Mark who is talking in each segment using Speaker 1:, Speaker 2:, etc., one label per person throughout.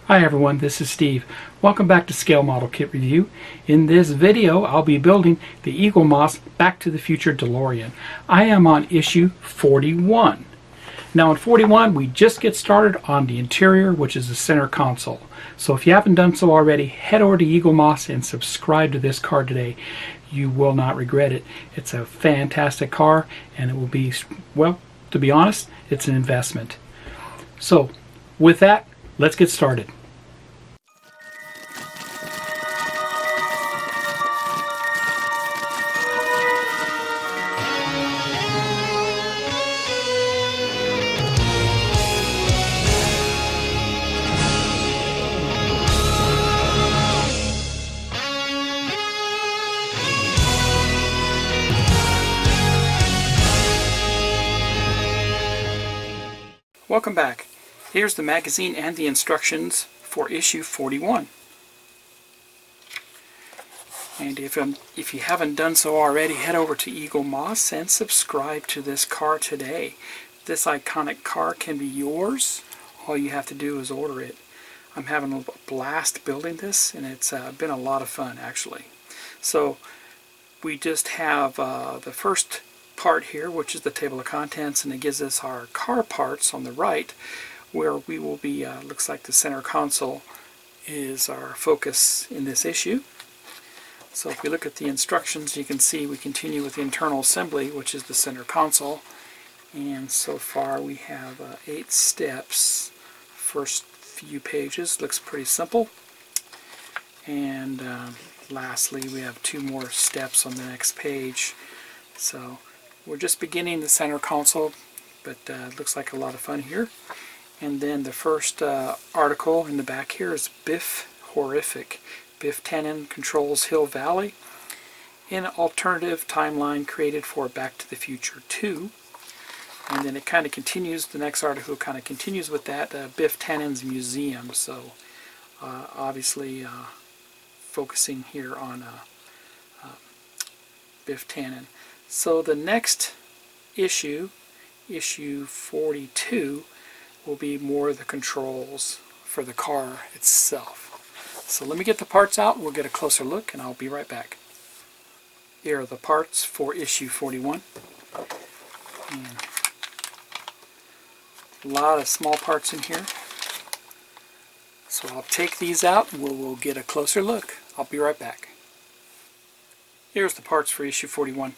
Speaker 1: Hi everyone, this is Steve. Welcome back to Scale Model Kit Review. In this video, I'll be building the Eaglemoss Back to the Future DeLorean. I am on issue 41. Now in 41, we just get started on the interior, which is the center console. So if you haven't done so already, head over to Eaglemoss and subscribe to this car today. You will not regret it. It's a fantastic car, and it will be, well, to be honest, it's an investment. So with that, let's get started. Welcome back. Here's the magazine and the instructions for issue 41. And if you haven't done so already, head over to Eaglemoss and subscribe to this car today. This iconic car can be yours. All you have to do is order it. I'm having a blast building this, and it's been a lot of fun actually. So we just have the first part here, which is the table of contents, and it gives us our car parts on the right, where we will be, looks like the center console is our focus in this issue. So if we look at the instructions, you can see we continue with the internal assembly, which is the center console, and so far we have 8 steps. First few pages looks pretty simple, and lastly we have 2 more steps on the next page. So we're just beginning the center console, but it looks like a lot of fun here. And then the first article in the back here is Biff Horrific. Biff Tannen controls Hill Valley in an alternative timeline created for Back to the Future 2. And then it kind of continues, the next article kind of continues with that, Biff Tannen's Museum. So obviously focusing here on Biff Tannen. So the next issue, issue 42, will be more of the controls for the car itself. So let me get the parts out and we'll get a closer look, and I'll be right back. Here are the parts for issue 41. And a lot of small parts in here. So I'll take these out and we'll get a closer look. I'll be right back. Here's the parts for issue 41.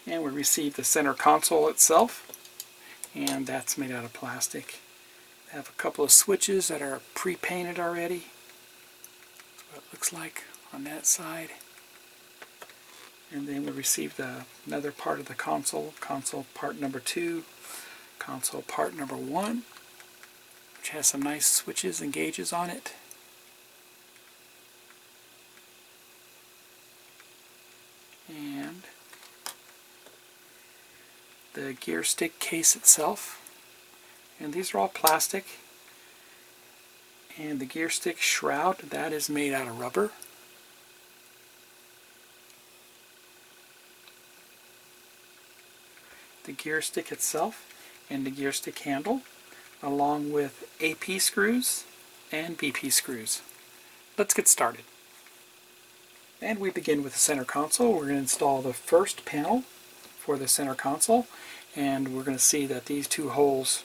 Speaker 1: And we receive the center console itself, and that's made out of plastic. I have a couple of switches that are pre-painted already. That's what it looks like on that side. And then we received another part of the console, console part number 2, console part number 1, which has some nice switches and gauges on it. And the gear stick case itself, and these are all plastic. And the gear stick shroud, that is made out of rubber. The gear stick itself and the gear stick handle, along with AP screws and BP screws. Let's get started. And we begin with the center console. We're going to install the first panel for the center console, and we're going to see that these 2 holes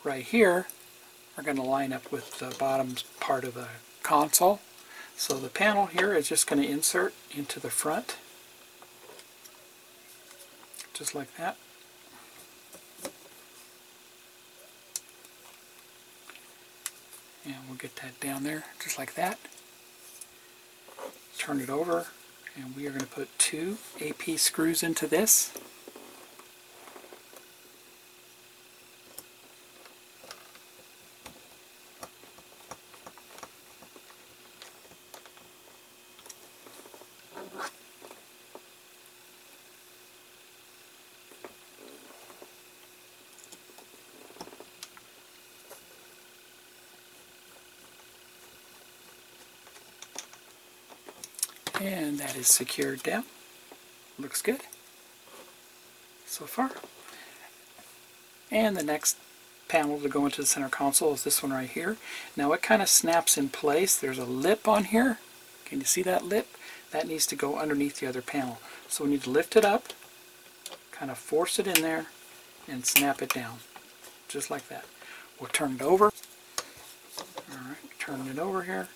Speaker 1: right here are going to line up with the bottom part of the console. So the panel here is just going to insert into the front, just like that. And we'll get that down there just like that. Turn it over, and we are going to put 2 AP screws into this. And that is secured down. Looks good so far. And the next panel to go into the center console is this one right here. Now it kind of snaps in place. There's a lip on here. Can you see that lip? That needs to go underneath the other panel. So we need to lift it up, kind of force it in there, and snap it down. Just like that. We'll turn it over. Alright, turn it over here.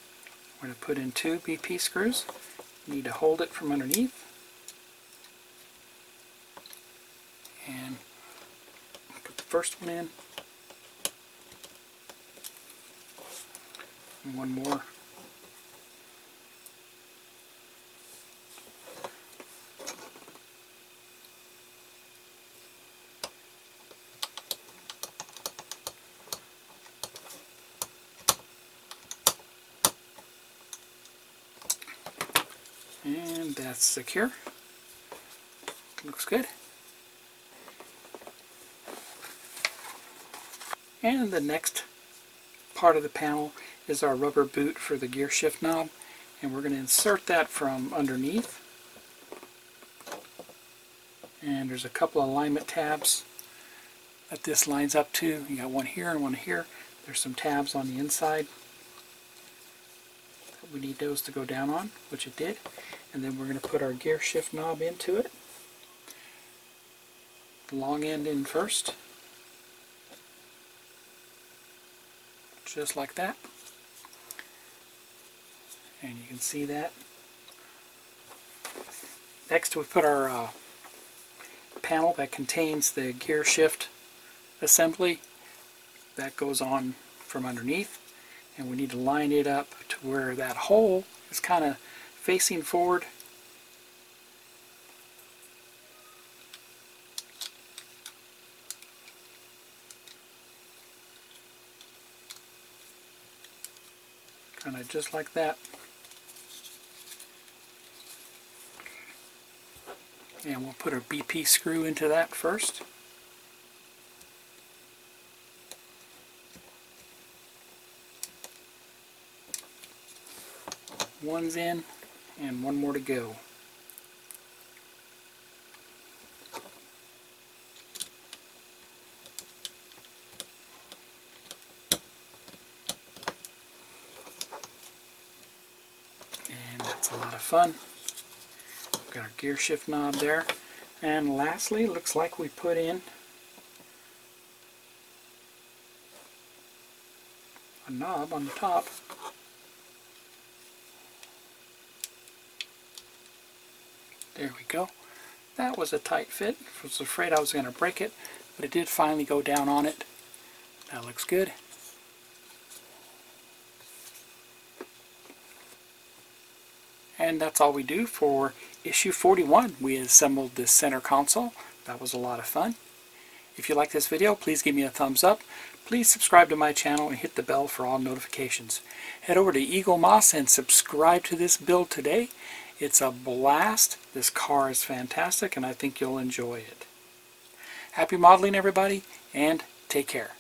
Speaker 1: We're going to put in 2 BP screws. You need to hold it from underneath. And put the first one in. And one more. And that's secure. Looks good. And the next part of the panel is our rubber boot for the gear shift knob, and we're going to insert that from underneath. And there's a couple of alignment tabs that this lines up to. You got one here and one here. There's some tabs on the inside. We need those to go down on, which it did. And then we're going to put our gear shift knob into it. The long end in first. Just like that. And you can see that. Next we put our panel that contains the gear shift assembly. That goes on from underneath. And we need to line it up to where that hole is kind of facing forward. Kind of just like that. And we'll put a BP screw into that first. One's in, and one more to go. And that's a lot of fun. We've got our gear shift knob there. And lastly, looks like we put in a knob on the top. There we go. That was a tight fit. I was afraid I was going to break it, but it did finally go down on it. That looks good. And that's all we do for issue 41. We assembled this center console. That was a lot of fun. If you like this video, please give me a thumbs up. Please subscribe to my channel and hit the bell for all notifications. Head over to Eaglemoss and subscribe to this build today. It's a blast. This car is fantastic and I think you'll enjoy it. Happy modeling everybody, and take care.